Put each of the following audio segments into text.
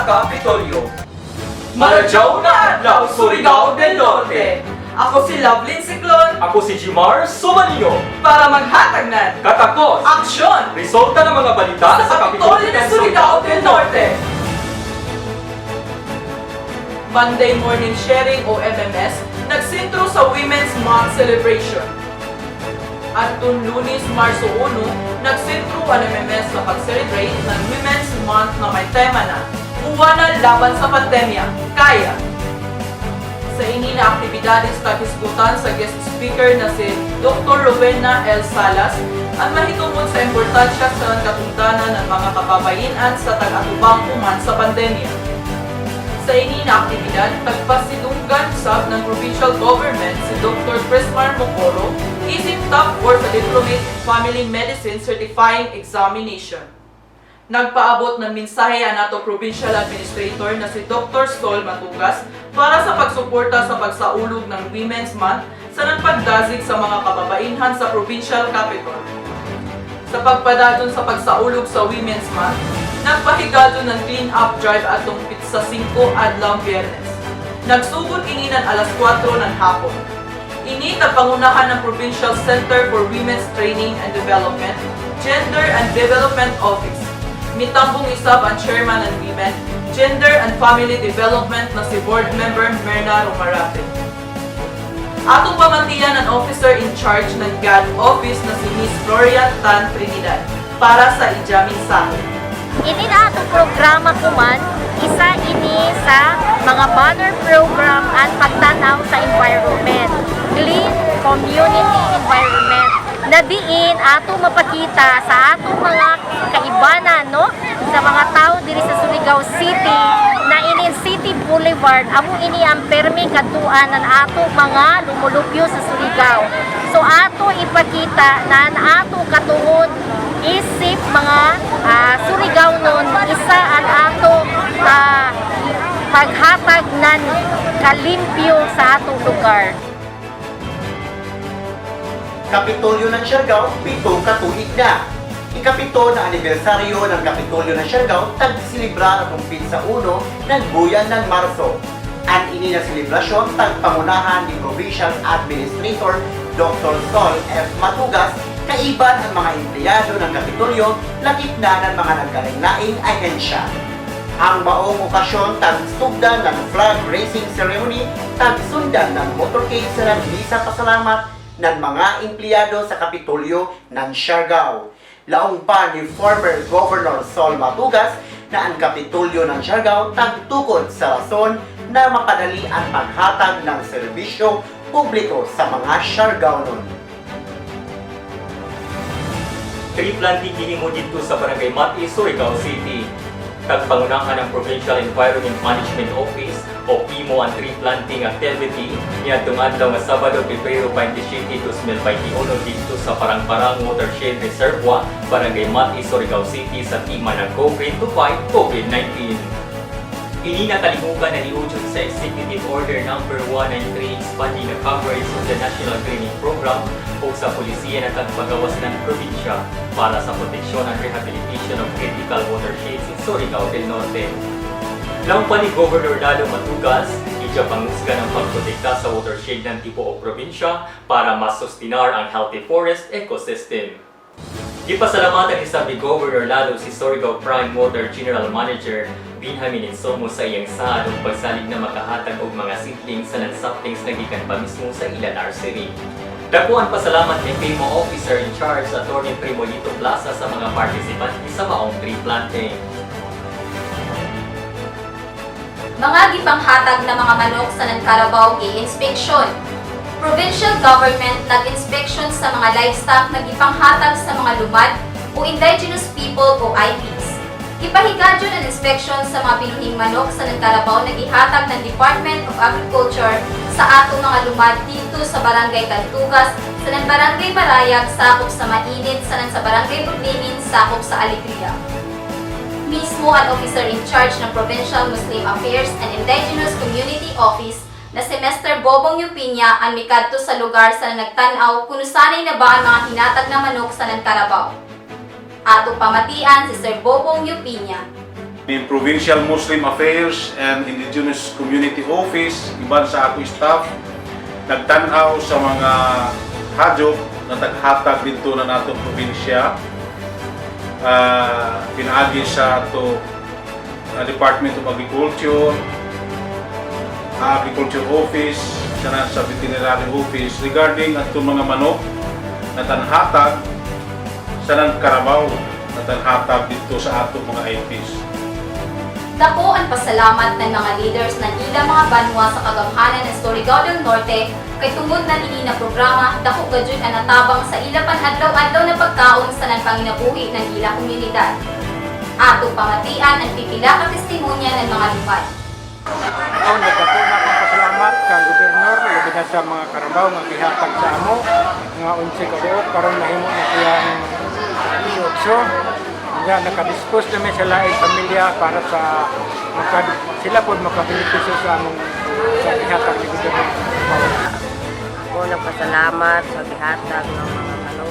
sa Kapitolyo. Maradyaw na adlaw, Surigao del Norte. Ako si Lovelyn Ciclon Ako si Jimar Sumanino. para maghatag ng Katakos, aksyon resulta ng mga balita sa Kapitolyo ng Surigao del Norte. Monday Morning Sharing o MMS nagsintro sa Women's Month Celebration. At Lunes, Marso 1, nagsintro ang MMS sa pag-celebrate ng Women's Month na may tema na Buwanan laban sa pandemya, kaya! Sa ini na aktibidades taghisgutan sa guest speaker na si Dr. Rowena L. Salas at mahitungod sa importansya sa katungdanan ng mga kababaihan sa tag-atubang human sa pandemya. Sa ini na aktibidad, tagpasidunggan sab ng provincial government si Dr. Prismar Mocoro isip top 4 sa Diplomate in Family Medicine Certifying Examination. Nagpaabot ng mensahe ang ato Provincial Administrator na si Dr. Sol Matugas para sa pagsuporta sa pagsaulog ng Women's Month sa nagpagdasig sa mga kababaihan sa Provincial Capital. Sa pagpadadon sa pagsaulog sa Women's Month, nagpahigadon ng clean-up drive atong sa 5 adlaw Biyernes. Nagsugod ini ng alas 4 ng hapon. Ini pangunahan ng Provincial Center for Women's Training and Development, Gender and Development Office. Mitambong isab ang chairman ng Women, Gender and Family Development na si Board Member Merna Romarate. Atong pamantiyan ang officer in charge ng GAD Office na si Miss Florian Tan Trinidad para sa ijamin sa Ini na atong programa kuman, isa ini sa mga banner program at pagtanaw sa environment, clean community environment, na diin ato mapakita sa atong mga kaibanan, no? Sa mga tao diri sa Surigao City, na ini City Boulevard, amo ini ang permi katuan ng ato mga lumulupyo sa Surigao. So ato ipakita na ang ato katungod isip mga Surigao nun, isa ang ato paghatag ng kalimpyo sa atong lugar. Kapitolyo ng Siargao, 7 katuig na. Ikapito na anibersaryo ng Kapitolyo ng Siargao, tagsilibra atong pinsa 1 ng buyan ng Marso. Ang ini na selebrasyon tagpangunahan ni Provincial Administrator Dr. Sol F. Matugas, kaiban ang mga empleyado ng Kapitolyo, lakip na ng mga nagkalain-laing ahensya. Ang maong okasyon tagsugdan ng flag raising ceremony, tagsundan ng motorcade sa nagbisa pasalamat ng mga empleyado sa Kapitolyo ng Siargao. Laong pa ni former Governor Sol Matugas na ang Kapitolyo ng Siargao tagtukod sa rason na mapadali ang paghatag ng serbisyo publiko sa mga Siargaonon. tree planting gihimo dito sa Barangay Mati, Surigao City. Tagpangunahan ng Provincial Environment Management Office o PIMO ang tree planting activity niadtong adlaw nga Sabado, Pebrero 27, 2021 dito sa Parang-Parang Watershed Reservoir, Barangay Mati, Surigao City sa tima ng COVID to fight COVID-19. Ini nakalimugan na niudyot sa Executive Order No. 193 expanding the coverage of the National Greening Program o sa polisiya na tagpagawas ng probinsya para sa proteksyon at rehabilitation of critical watersheds in Surigao del Norte. Laong pa ni Governor Lalo Matugas, idya pangusga ng pagprotekta sa watershed ng tipo o probinsya para masustinar ang healthy forest ecosystem. Gipasalamatan ni sabi Governor Lalo si Surigao Prime Water General Manager Benjamin Insomo sa iyang sahad ug pagsalig na makahatag og mga seedlings sa non-saplings na gikan pa mismo sa ilang nursery. Dako ang pasalamat ni PIMO Officer in Charge Attorney Primolito Plaza sa mga participants sa maong tree planting. Mga gipanghatag na mga manok sa Carabao i-inspeksyon. Provincial government nag-inspection sa mga livestock na gipanghatag sa mga lumad o indigenous people o IPs. Ipahigadyo ng inspection sa mga pinuhing manok sa Carabao na gihatag ng Department of Agriculture sa atong mga lumad dito sa Barangay Cantugas, sa Barangay Marayag, sakop sa Mainit, sa Barangay Budlingin, sakop sa Alegria. Mismo ang officer in charge ng Provincial Muslim Affairs and Indigenous Community Office na si Mr. Bobong Yupinya ang mikadto sa lugar sa nagtanaw kung sanay na ba ang mga hinatag na manok sa Carabao. Ato pamatian si Sir Bobong Yupinya. May Provincial Muslim Affairs and Indigenous Community Office, iban sa ako staff, nagtanaw sa mga hadjok na taghatag dito na natong probinsya. Pinaagi sa ato Department of Agriculture, Agriculture Office, sa Veterinary Office regarding ato mga manok na tanhatag sa ng Carabao na tanhatag dito sa ato mga IPs. Dako ang pasalamat ng mga leaders ng ilang mga banwa sa kagamhanan ng Surigao del Norte kay tungod na ini na programa dako gayud ang natabang sa ila pan-adlaw-adlaw na pagkaon sa nagpanginabuhi ng ilang komunidad. Ato pamatian ang pipila ka testimonya ng mga lupad. Ako nagdako na akong pasalamat kang gobernador labi na sa mga Carabao nga gihatag sa amo nga 11 ka buok karon nahimo na siyang iokso. Nga nakadispose namin sa laing pamilya para sa sila po makabenepisyo sa among sa gihatag ni gobernador. Ako nagpasalamat sa gihatag ng mga manok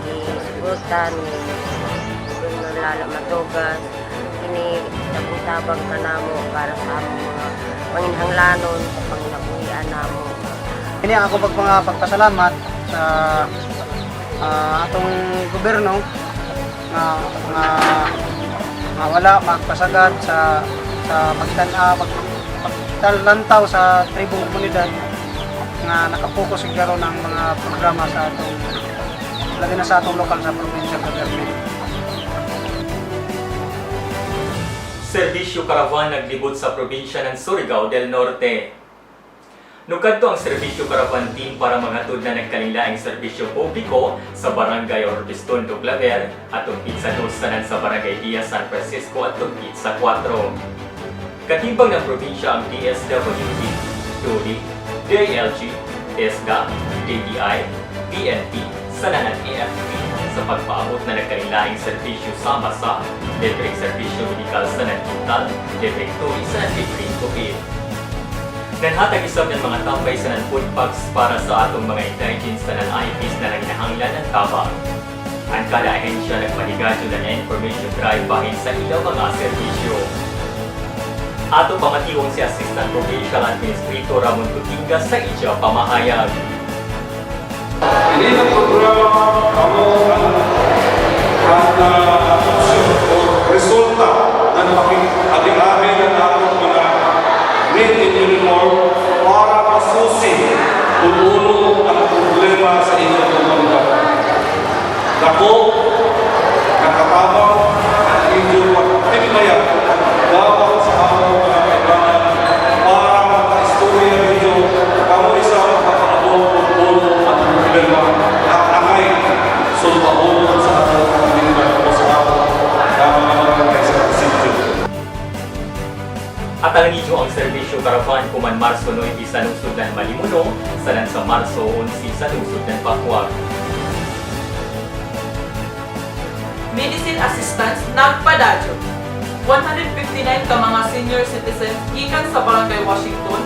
ni Sigutan, ni Gobernador Lala Matugas, ini tabang ka namo para sa among mga panginhanglanon sa panginabuhian namo. Ini ako pagpasalamat sa atong gobyerno nga wala magpasagad sa pagtalantaw sa tribong komunidad nga nakapokus siguro ng mga programa sa atong lagi na sa atong lokal sa provincial government. Serbisyo Caravan naglibot sa probinsya ng Surigao del Norte. Nukadto ang Serbisyo Caravan Team para maghatod na nagkalilaing serbisyo publiko sa Barangay Orbiston do Claver at Pizza 2 sa Barangay Diaz San Francisco at Pizza 4. Katibang ng probinsya ang DSWD, TULI, DILG, TESDA, DTI, PNP, Sanan at AFP sa pagpaabot na nagkalilaing serbisyo sama sa libreng serbisyo medikal sa Nanquintal, libreng turi sa libreng tupid. Nanhatag isab ng mga tambay sa non-food packs para sa atong mga intelligence na non-IPs na naginahanglan ng tabang. Ang kada ahensya nagpanigadyo na information drive bahin sa ilang mga serbisyo. Ato pamatiwong si Assistant Provincial Administrator Ramon Tutinga sa iya pamahayag. Ini na programa kamo ang resulta ng pag-adi-adi ng atong mga men in uniform para masusi kung uno ang problema sa inyong komunidad. Dako, nakatabang at inyong pagtimbayan dapat sa among mga kailangan para maka-istorya ninyo kamo isa makapaabot kung uno ang problema at angay sulpahon sa atong komunidad o sa atong mga sa sityo. At ang inyo ang serbisyo Caravan kuman Marso 9 sa lungsod ng Malimuno, salan sa Marso 11 sa lungsod ng Pakuag. Medicine assistance nagpadadyo. 159 ka mga senior citizens gikan sa Barangay Washington,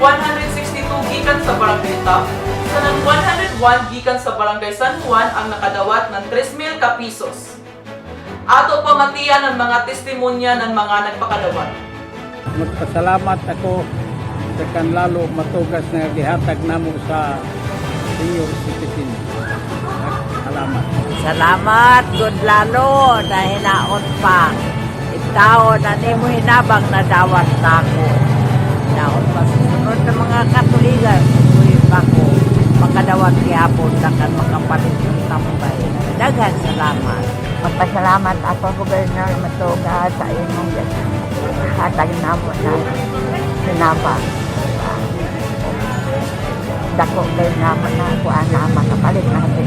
162 gikan sa Barangay Tap, sanang 101 gikan sa Barangay San Juan ang nakadawat ng 3,000 ka pisos. Ato pamatian ang mga testimonya ng mga nagpakadawat. Magpasalamat ako sa kanlalo matugas na gihatag namo sa senior citizen. Salamat. Salamat, good lalo, na hinaon pa. Ikaw na ni mo hinabang na dawat na ako. Hinaon pa sa sunod ng mga Katuligan. Uy, ako, makadawat kihapon na kan makapalit yung tambay. Daghang salamat. Magpasalamat ako, Gobernador Matugas, sa inyong hatag na mo na sinabang. Dako kayo naman na ako na makapalit na sa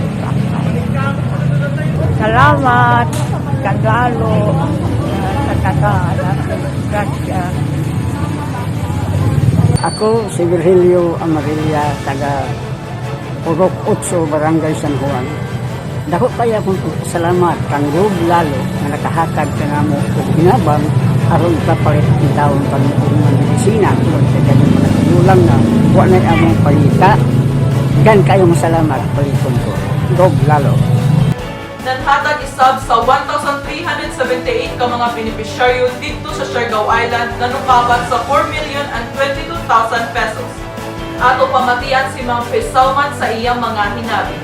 salamat, kagalo, sa kakaalam, grasya. Ako si Virgilio Amarilla, taga Purok 8, Barangay San Juan. Dako kaya akong salamat kang lalo na nakahatag ka na mo sa ginabang aron kapalit ng taon pang medisina kung sa ganyan mga tinulang na huwag na among palita. Gan kayo masalamat paliton ko. Lalo. nanhatag isab sa 1,378 ka mga beneficiaryo dito sa Siargao Island na nukabat sa 4,022,000 pesos. Ato pamatian si Mang Pesauman sa iyang mga hinabi.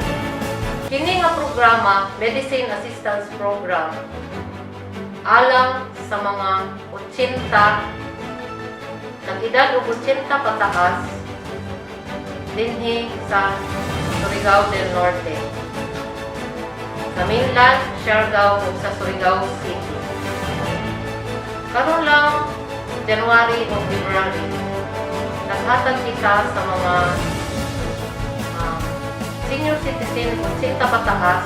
Kini nga programa, Medicine Assistance Program, alang sa mga 80, nag-edad o 80 pataas, dinhi sa Surigao del Norte, sa mainland, Siargao ug sa Surigao City. Karon lang, January o February, naghatag kita sa mga senior citizen o 80 pataas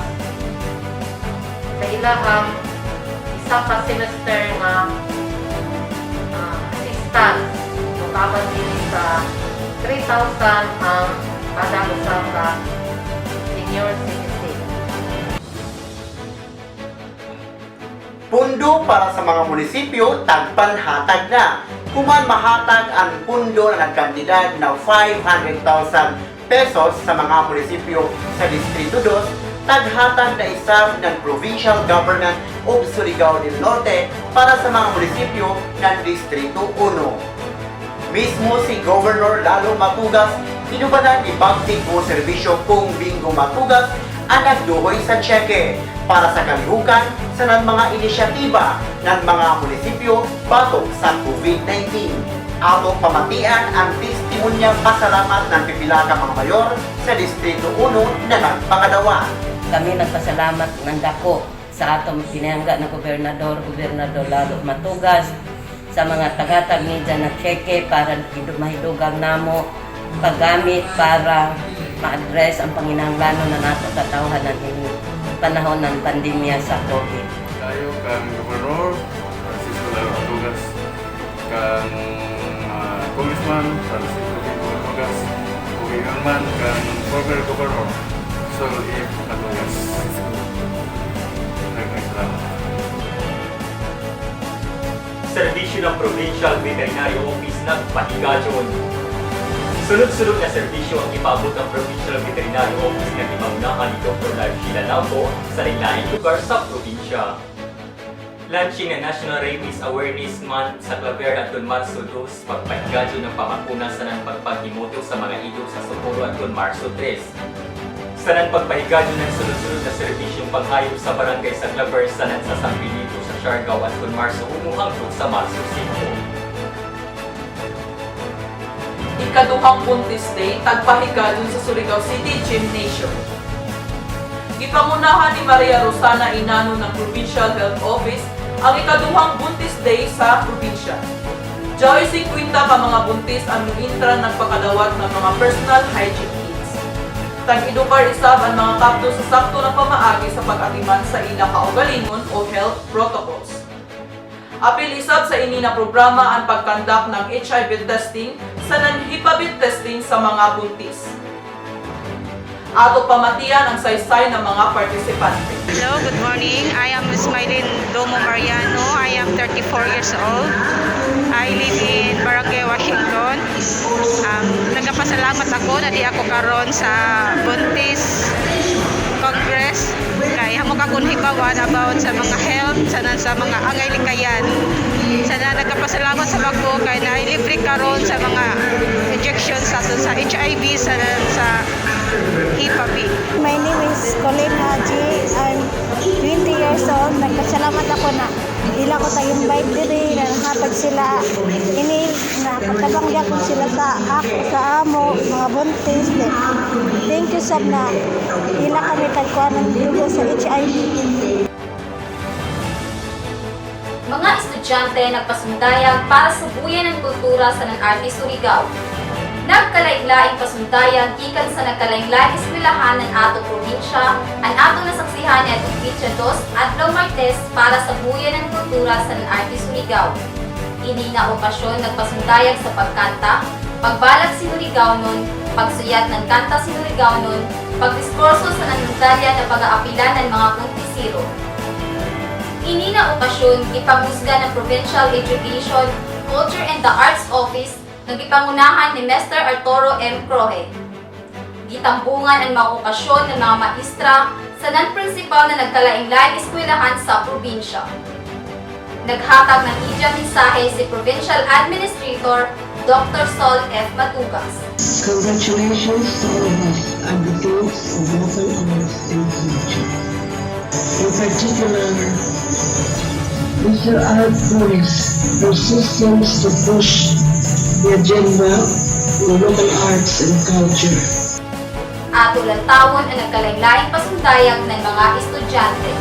sa ilahang isa ka semester nga assistance. Makaban din sa 3,000 ang kada usa ka senior citizen. Pundo para sa mga munisipyo, tagpanhatag na. Kuman mahatag ang pundo na nagkandidad na 500,000 pesos sa mga munisipyo sa Distrito 2, taghatag na isab ng Provincial Government of Surigao del Norte para sa mga munisipyo ng Distrito 1. Mismo si Governor Lalo Matugas, inubanan ni Bangtig mo serbisyo kung Bingo Matugas ang nagduhoy sa cheque para sa kalihukan sa mga inisyatiba ng mga munisipyo batok sa COVID-19. Atong pamatian ang testimonyang pasalamat ng pipila ka mga mayor sa Distrito 1 na nagpakadawa. Kami nagpasalamat ng dako sa atong pinangga na Gobernador Lalo Matugas sa mga tagatag niya na cheque para mahidugang namo paggamit para ma-address ang panginahanglanon na nato katawhanan ini panahon ng pandemya sa COVID. Tayo kang Gobernador Francisco Lalo Matugas, kang Congressman Francisco Bingo Matugas, Ugingangman kang former Governor Sol E. Matugas. Nagkakasalamat. Serbisyo ng Provincial Veterinary Office nagpahigajon. Sunod-sunod na serbisyo ang ipaabot ng Provincial Veterinary Office na imamunahan ni Dr. Larshila Lauco sa lain-laing lugar sa probinsya. Launching ng National Rabies Awareness Month sa Claver at Marso 2, pagpahigadyo ng pamakuna sa nang pagpaghimuto sa mga idol sa Socorro at Marso 3. Sa nang pagpahigadyo ng sunod-sunod na serbisyong paghayop sa barangay sa Claver sa nan sa San Benito sa Siargao at Marso 1 hangtod sa Marso 5. Ikaduhang Buntis Day, tagpahigadon sa Surigao City Gymnasium. Gipangunahan ni Maria Rosana Inano ng Provincial Health Office ang ikaduhang Buntis Day sa probinsya. Joy 50 ka mga buntis ang nuintra nagpakadawat ng mga personal hygiene kits. Tag-idukar isab ang mga kapto sa sakto ng pamaagi sa pag-atiman sa ila kaugalingon o health protocols. Apil isab sa ini na programa ang pagkandak ng HIV testing sa non-hepatitis testing sa mga buntis. Ato pamatian ang saysay ng mga partisipante. Hello, good morning. I am Ms. Maylin Domo Mariano. I am 34 years old. I live in Barangay Washington. Nagpasalamat ako na di ako karon sa Buntis Congress. Kaya hamok akong hibawan about sa mga health, sa mga angay likayan. Sana nagpasalamat sa bako kay na libre karon sa mga injections sa HIV sa HPV. My name is Colleen Haji. I'm 20 years old. Nagpasalamat ako na ila ko tag-invite diri na nakatag sila ini na katabang gyapon sila sa ako sa amo mga buntis. Thank you sab na ila kami tagkuan ng dugo sa HIV. Mga estudyante nagpasundayag para sa buyan ng kultura sa Nang-Arte Surigao. Nagkalain-laing pasundayag gikan sa nagkalain-laing eskwelahan ng ato probinsya, ang atong nasaksihan ni atong Kitchen 2 at Martes para sa buyan ng kultura sa Nang-Arte Surigao. Ini nga okasyon nagpasundayag sa pagkanta, pagbalag sinurigawnon, pagsuyat ng kanta sinurigawnon, pagdiskurso sa nanungdalya na pag-aapilan ng mga kuntisiro. Ini na okasyon gipanghusga ng Provincial Education, Culture and the Arts Office nagipangunahan ni Mr. Arturo M. Crohe. Gitambungan ang mga okasyon ng mga maestra sa non-principal na nagkalaing-laing eskwelahan sa probinsya. Naghatag ng media mensahe si Provincial Administrator Dr. Sol F. Matugas. Congratulations to all of us advocates of local arts and culture. In particular, Mr. Art Forrest persistence to push the agenda of local arts and culture. Ato lang tawon ang nagkalaing-laing pasundayag ng mga estudyante.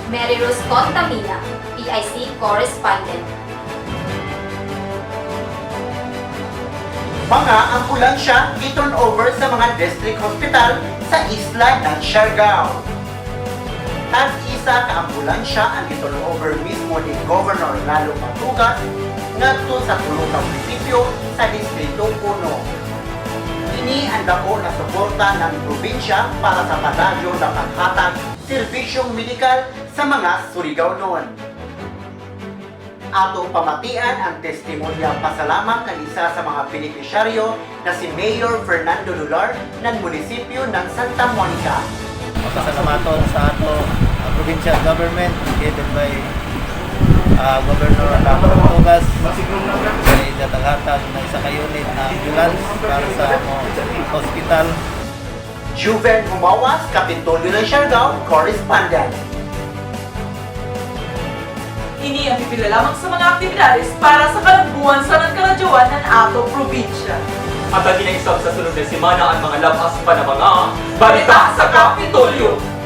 Mary Rose Contamina, PIC Correspondent. Mga ambulansya i-turn over sa mga district hospital sa isla ng Siargao. At isa ka ambulansya ang i-turn over mismo ni Governor Lalo Matugas ngadto sa tulong ka munisipyo sa Distrito 1. Ini ang dako na suporta ng probinsya para sa padagyo na paghatag serbisyong medikal sa mga Surigao-non. Ato pamatian ang testimonya pasalamat ng isa sa mga benepisyaryo na si Mayor Fernando Lular ng munisipyo ng Santa Monica. Pasalamaton sa ato provincial government headed by Governor Lalo Matugas sa dataghatag na isa ka unit na ambulance para sa hospital. Juven Humawas, Kapitolyo ng Siargao, Correspondent. Ini ang pipila lamang sa mga aktibidades para sa kalagbuan sa nagkaradyoan ng ato probinsya. At ang ginaisap sa sunod na semana ang mga labas pa na mga balita sa Kapitolyo.